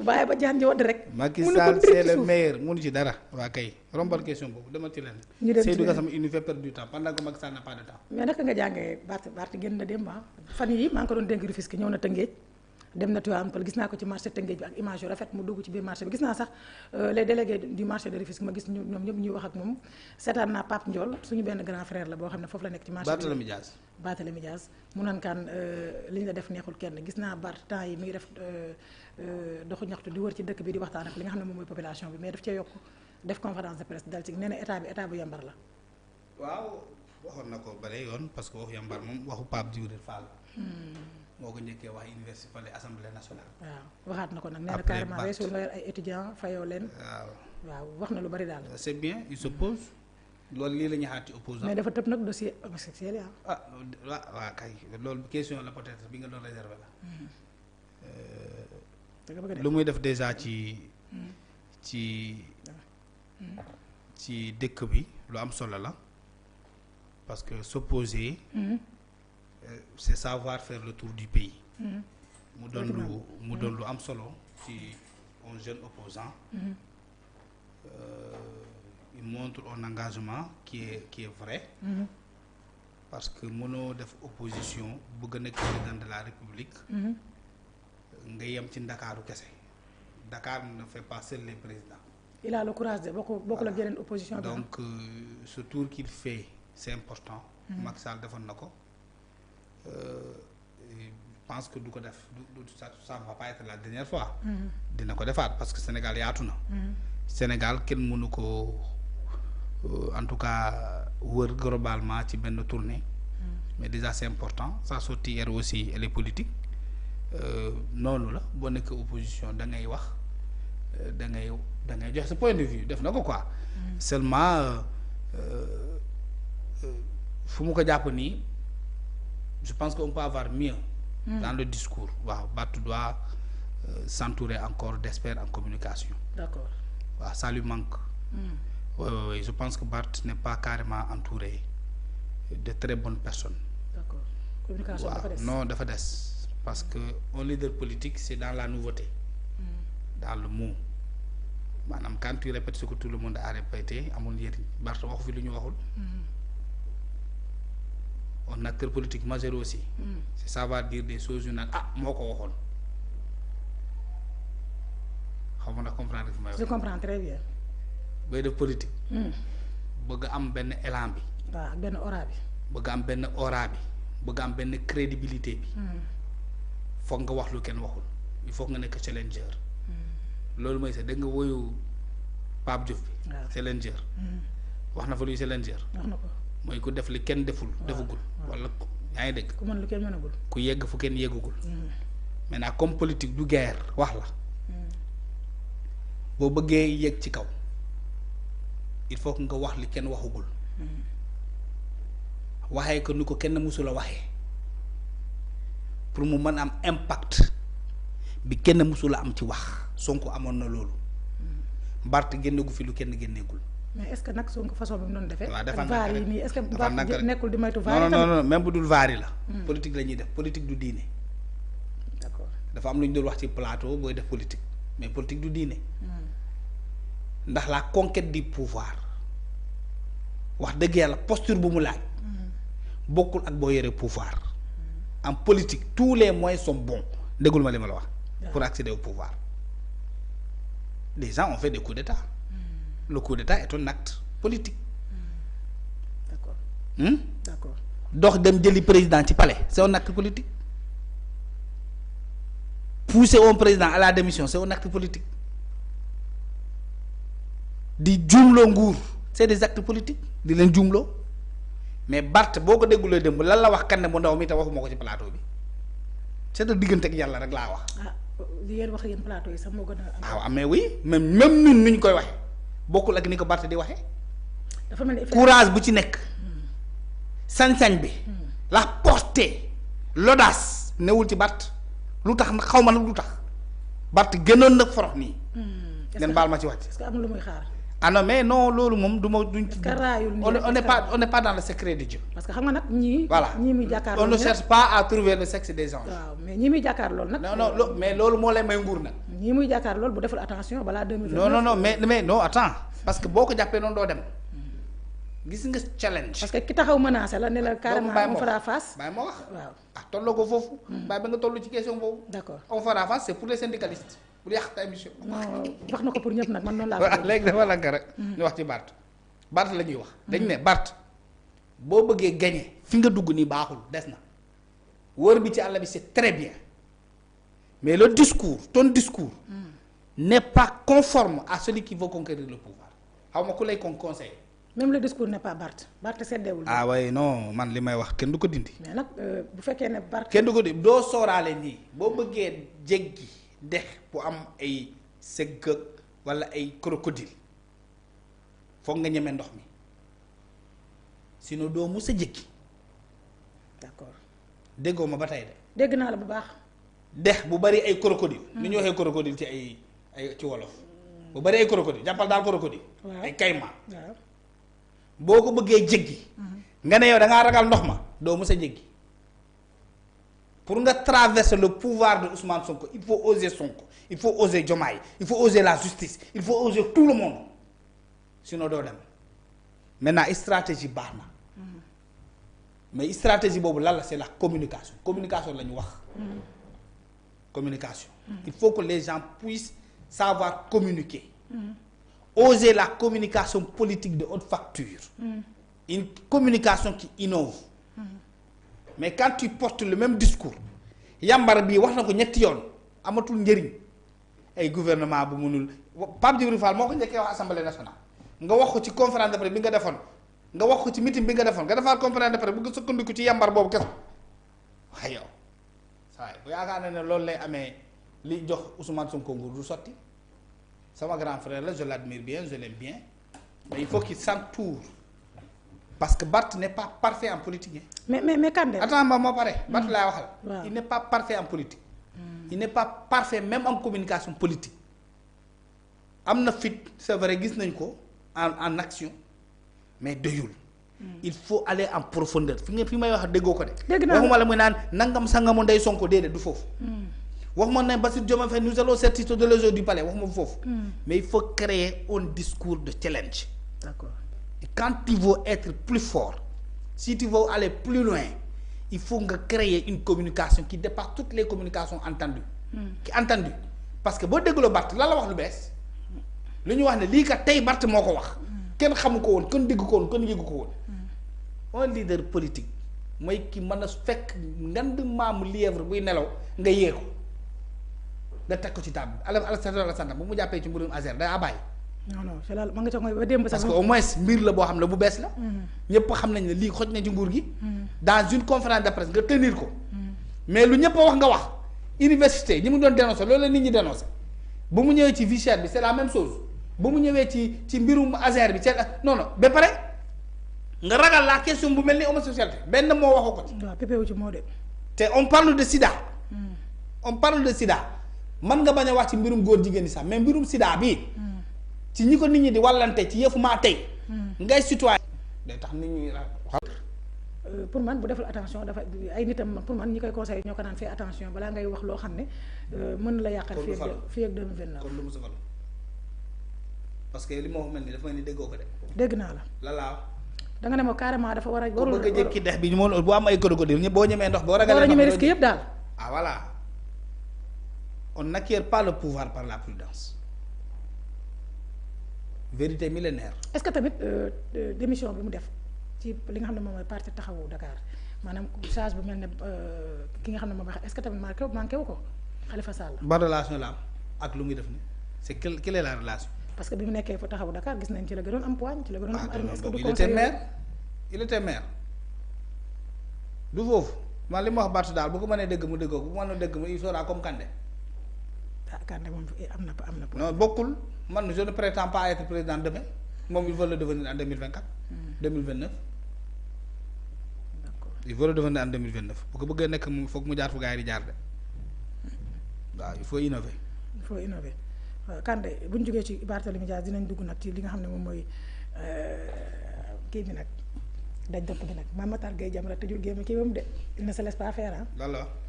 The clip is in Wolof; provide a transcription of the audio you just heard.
bàyyi ba jaan ji wadd rek. Macky Sall c'est le meilleur mënu ci dara. waa kay rombal question boobu demal ci leen. ñu dem ci Seydou Gassama il nous fait perdre du temps pendant que Macky Sall n'a pas de temps. mais naka nga jàngee Barth génn na démb fan yii maa ngi ko doon dénk Rufisque ñëw na Tëngéej dem na Tivaouane Peulh gis naa ko ci marché Tëngéej bi ak image yu rafet mu dugg ci biir marché bi gis naa sax les délégués du marché de Rufisque ma gis ñoom ñëpp ñuy wax ak moom seetaan naa Pape Ndiol suñu benn grand frère la boo xam ne foofu la nekk ci marché bi Barthélémy Dias mu naan kaan li ñu la def neexul kenn gis naa Barth temps yi mi ngi def doxu ñaxtu di wër ci dëkk bi di waxtaan ak li nga xam ne moom mooy population bi mais daf cee yokk def conférence de presse dal ci nee na état bu yambar la. waaw waxoon na ko bare yoon parce que waxu yambar moom waxu Pape Djibril Fall. moo ko njëkkee wax université fële assemblée nationale. waaw waxaat na ko nag nee na carrément weesu nga yor ay étudiants fayoo leen. waaw wax na lu bari daal. c'est bien il s'oppose loolu lii la ñuy xaar ci opposant. mais dafa tëb nag dossier homosexuel yi waaw kay loolu question la peut-être bi nga doon réservé la. lu muy def déjà ci dëkk bi lu am solo la parce que s'opposer. c'est savoir faire le tour du pays. mu doon lu am solo ci un jeune opposant. Il montre un engagement qui est vrai. parce que mënoo def opposition bëgg a nekk président de la République. nga yem ci Ndakaaru kese Dakar ne fait pas seul les présidents. il a le courage de bokkul ak yeneen opposition. donc ce tour qu'il fait c'est important. Macky Sall defoon na ko. Je pense que du ko def ça va pas être la dernière fois. dina ko defaat parce que Sénégal yaatu na. Sénégal kenn mënu ko en tout cas wër globalement ci benn tournée. mais déjà c'est important sa sortie hier aussi elle est politique. noonu la boo nekk opposition da ngay wax da ngay joxe sa point de vue def na ko quoi. seulement fu mu ko jàpp nii. je pense qu'on peut avoir mieux dans le discours. waaw Barth doit s'entourer encore d'experts en communication. D'accord. waaw ça lui manque. Oui, je pense que Barth n'est pas carrément entouré de très bonnes personnes. D'accord. Communication dafa des. Non dafa des parce que un leader politique c'est dans la nouveauté. dans le mot maanaam quand tu répètes ce que tout le monde a répété amul njëriñ Barth waxu fi lu ñu waxul. un acteur politique majeur aussi. c'est savoir dire des choses yu naan moo ko waxoon xaw ma na comprendre fi may wax. je comprends très bien. bay def politique. bëgg am benn élan bi. waaw ak benn aura bi. bëgg am benn aura bi bëgg am benn crédibilité bi. foog nga wax lu kenn waxul il faut nga nekk challenger. loolu mooy sax dégg nga woyu Pape Diouf bi. waaw challenger. wax na fa luy challenger. wax na ko. mooy ku def li kenn defugul wala yaa ngi dégg. ku mën lu kenn mënagul. ku yegg fu kenn yeggugul. maintenant comme politique du guerre wax la. boo bëggee yegg ci kaw il faut que nga wax li kenn waxugul. waxee ko ni ko kenn mësula waxee pour mu mën am impact bi kenn mësula am ci wax Sonko amoon na loolu. Barth génneegu fi lu kenn génneegul. mais est-ce que nag Sonko façon bi mu doon defee. waaw dafa vaar yi nii est-ce que Barth nekkul di moytu vaar yi non même bu dul vaar yi la. politique la ñuy def politique du diine. d'accord dafa am lu ñu doon wax ci plateau booy def politique mais politique du diine. ndax la conquête du pouvoir wax dëgg yàlla posture bu mu laaj. bokkul ak boo yoree pouvoir. en politique tous les moyens sont bons déggul ma li ma la wax. pour accéder au pouvoir. des gens ont fait des coups d'état. le coup d'état est un acte politique. D'accord. D'accord. dox dem jëli président ci palais c'est un acte politique. pousser un président à la démission c'est un acte politique. di juumloo nguur c'est des actes politiques di leen juumloo mais Barth boo ko déggulee démb lan la wax kan ne bu ndaw mi te waxuma ko ci plateau bi c'est de diggante ak yàlla rek laa wax. li ngeen wax yéen plateau yi sax moo gën a. waaw mais oui même ñun nu ñu koy waxee bokkul ak ni ko Barth di waxee. dafa mel ni courage bu ci nekk. sañ-sañ bi. la portée l'audace newul ci Barth lu tax nag xaw ma nag lu tax Barth gënoon na forox nii. ngeen baal ma ci wàcc. est-ce que am na lu muy xaar. ah non mais non loolu moom du ma duñ ci. on n'est pas dans le secret de Dieu. parce que xam nga nag ñii. voilà ñii muy jàkkaarloo on ne cherche pas à trouver le sexe des anges. waaw mais ñii muy jàkkaar loolu nag. non mais loolu moo lay may nguur nag. ñii muy jàkkaar loolu bu deful attention balaa 2029. non mais non attends parce que boo ko jàppee noonu doo dem gis nga challenge. parce que ki taxaw menacé la ne la carrément on fera face. bàyyi ma wax waaw ah tolloo ko foofu. bàyyi ba nga toll ci question boobu. d'accord on fera face c'est pour les syndicalistes pour yàq ta émission. non wax na ko pour ñëpp nag man noonu laa waaw léegi dafa la rek. ñu wax ci Barth la ñuy wax. dañ ne Barth boo bëggee gagner fi nga dugg nii baaxul des na wër bi ci àll bi c'est très bien mais le discours ton discours. n'est pas conforme à celui qui veut conquérir le pouvoir xaw ma ku lay conseiller. même le discours n'est pas Barth seddeewul. ah oui non man li may wax kenn du ko dindi. mais nag bu fekkee ne Barth. kenn du ko dindi doo sooraale nii boo bëggee jéggi dex bu am ay sëgg wala ay crocodile foog nga ñeme ndox mi sinon doo mus a jéggi. d'accord déggoo ma ba tey de. dégg naa la bu baax. dex bu bari ay crocodile. ni ñu waxee crocodile ci ay ci wolof. bu bari ay crocodile jàppal daal crocodile. ay kayma. waaw boo ko bëggee jéggi. nga ne yow da ngaa ragal ndox ma doo mës a jéggi pour nga traverser le pouvoir de Ousmane Sonko il faut oser Sonko il faut oser Diomaye il faut oser la justice il faut oser tout le monde sinon doo dem maintenant stratégie baax na mais stratégie boobu lan la c'est la communication la ñu wax. communication. Il faut que les gens puissent savoir communiquer. Oser la communication politique de haute facture. Une communication qui innove. Mais quand tu portes le même discours yambar bii wax na ko ñetti yoon amatul njëriñ ay gouvernement bu munul Pape Djibril Fall moo ko njëkkee wax assemblée nationale nga wax ko ci conférence de presse bi nga defoon nga wax ko ci meeting bi nga defoon nga defaat conférence de presse bu nga sukkandiku ci yambar boobu kese waaye yow waaye bu yaakaar ne loolu lay amee li jox Ousmane Sonko nguur du sotti sama grand frère la je l'admire bien je l'aime bien mais il faut qu'il s'entoure parce que Barth n'est pas parfait en politique. mais Kandé. attends moo pare. Barth laay waxal. waaw il n'est pas parfait en politique. il n'est pas parfait même en communication politique. am na fit c'est vrai gis nañ ko en action mais doyul. il faut aller en profondeur fi may wax déggoo ko de. dégg naa waxuma la muy naan nangam sangamu ndey Sonko déedéet du foofu. waxuma ne Bassirou Diomaye Faye nous allons sortir de l'élection du palais waxuma foofu. mais il faut créer un discours de challenge. d'accord. Et quand tu veux être plus fort si tu veux aller plus loin il faut nga créer une communication qui dépasse toutes les communications entendues. Entendues parce que boo dégloo Barth lan la wax lu bees lu ñu wax ne lii kat tey Barth moo ko wax kenn xamu ko woon kenn dégg ko woon kenn yëgu ko woon. un leader politique mooy ki mën a fekk ngand maamu lièvre buy nelaw nga yee ko nga teg ko ci table Alassane bu mu jàppee ci mbirum Azer day abàyyi. non c'est là ma nga ca mooy ba démb sax. parce que au moins mbir la boo xam ne bu bees la. ñëpp xam nañ ne lii xoj na ci nguur gi. dans une conférence de presse nga tenir ko. mais lu ñëpp wax nga wax. université ñi mu doon dénoncer loolu la nit ñi dénoncer ba mu ñëwee ci vie chère bi c'est la même chose ba mu ñëwee ci mbirum Azer bi c'est non ba pare nga ragal la question bu mel ni homosexualité benn moo waxu ko ci. waaw pépé wu ci moo de. te on parle de sida. on parle de sida man nga bañ a wax ci mbirum góor jigéen ñi sax mais mbirum sida bii. ci ñi ko nit ñi di wàllante ci yëfu maa tey. ngay citoyen. day tax nit ñi pour man bu deful attention dafa ay nitam pour man ñi koy conseillé ñoo ko naan fee attention balaa ngay wax loo xam ne mën na la yàqal. fii ak 2029. kon lu mu safal parce que li ma wax mel ni dafa mel ni déggoo ko de. dégg naa la. la laa. da nga ne ma carrément dafa war a. warul bëgg a jékki dex bi ñu mën bu am ay crocodile boo ñemee ndox boo ragalee. war a ñemee risque yëpp daal. ah voilà on n'acquiert pas le pouvoir par la prudence. vérité millénaire. est-ce que tamit démission bi mu def ci li nga xam ne moom mooy parti taxawu Dakar maanaam charge bu mel ne ki nga xam ne moom est-ce que tamit manqué wu ko Khalifa Sall. ban relation la am ak lu muy def ni c'est quelle est la relation. parce que bi mu nekkee fa taxawu Dakar gis nañ ci la gënoon am poigne ci la gënoon am. est-ce que du il était maire du foofu man li ma wax Barth daal bu ko mënee dégg mu déggoo bu ko mënee dégg mu il sera comme Kandé. ah Kandé moom am na. non bokkul man je ne prétends pas être président demain moom il veut le devenir en 2024. 2029. d'accord il veut le devenir en 2029 bu ko bëggee nekk mu foog mu jaar fu gars yi di jaar de waaw il faut innover. il faut innover Kande bu ñu jógee ci Barthélémy Dias dinañ dugg nag ci li nga xam ne moom mooy kii bi nag daj dëpp bi nag Mame Matar Gueye Jamra tëjul gémm kii moom de il ne se laisse pas faire